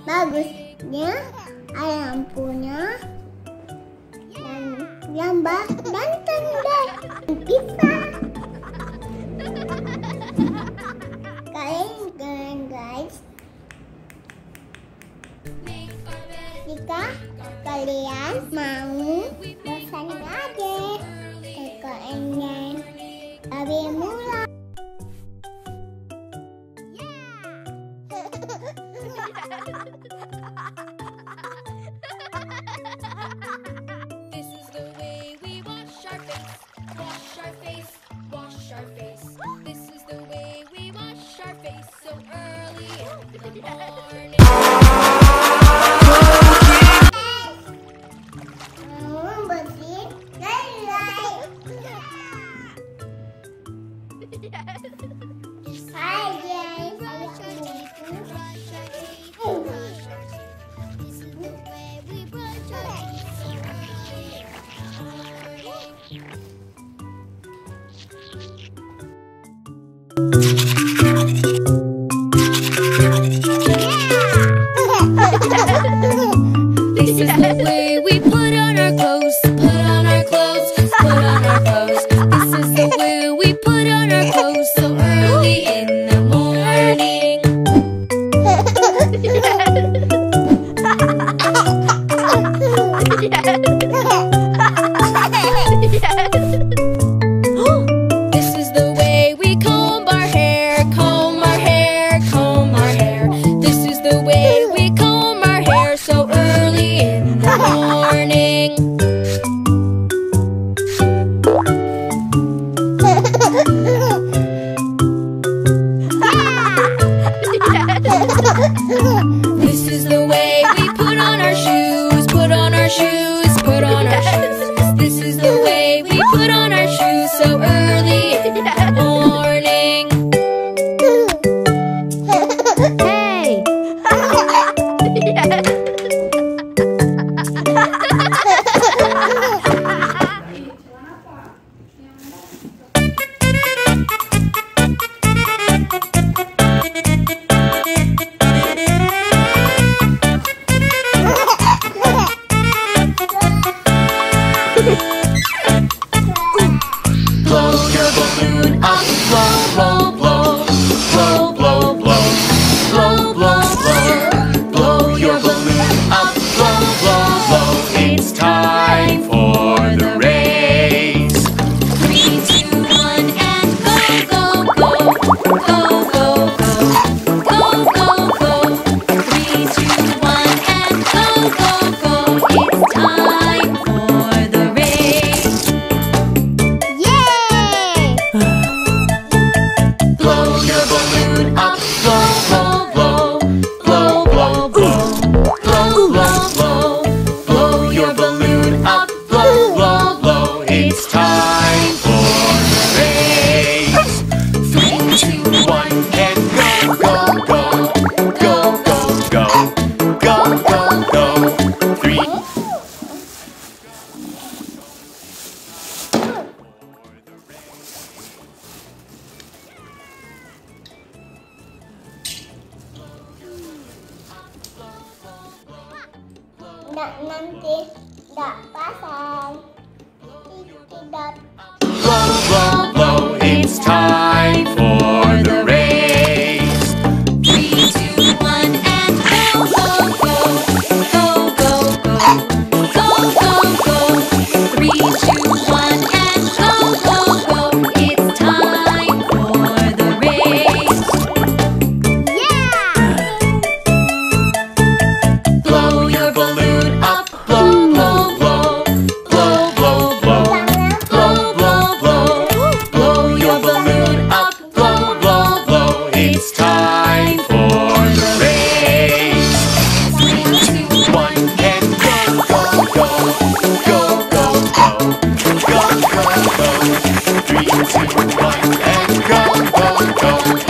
Bagusnya ada lampunya dan gambar ganteng deh kita. Kalian keren guys. Jika kalian mau bosan aja TKN-nya dari mulai. This is the way we wash our face, wash our face, wash our face. This is the way we wash our face so early in the morning. Mau bersihin lantai. Hai guys, Brush our teeth, brush our teeth, brush our teeth. This is the way we brush our teeth so early in the morning. This is the way we put on our clothes, put on our clothes, put on our clothes. This is the way we put on our clothes so early in the morning. This is the way we comb our hair, comb our hair, comb our hair. This is the way we comb our hair so early in the morning. This is the way we put on our shoes, put on our shoes, put on our shoes. This is the way we put on our shoes so early in the morning. Hey! Blow your balloon up, blow, blow, blow, blow, blow, blow, blow, blow, blow. Blow your balloon up, blow, blow, blow. It's time for the race. 3, 2, 1, and go, go, go, go, go, go, go, go, go. 3, 2, 1, and go, go, go. It's time for the race. yay! Blow your balloon up, blow, blow, blow, blow, blow, blow, blow, blow, blow. Blow your balloon up, blow, blow, blow. It's time for the race. 3, 2, 1, and go, go, go, go, go, go, go, go, go. 3. Nanti nggak pasang. Tidak. Blow, blow, blow, it's time for the race. 3, 2, 1, and go, go, go, go, go, go, go, go, go. 3, 2, 1, and go, go, go. It's time for the race. Yeah! Blow your balloon up, blow, blow, blow, blow, blow, blow, blow, blow, blow. Blow your balloon up, blow, blow, blow. It's time for the race. 3, 2, 1, and go, go, go, go, go, go, go, go, go. 3, 2, 1, and go, go, go.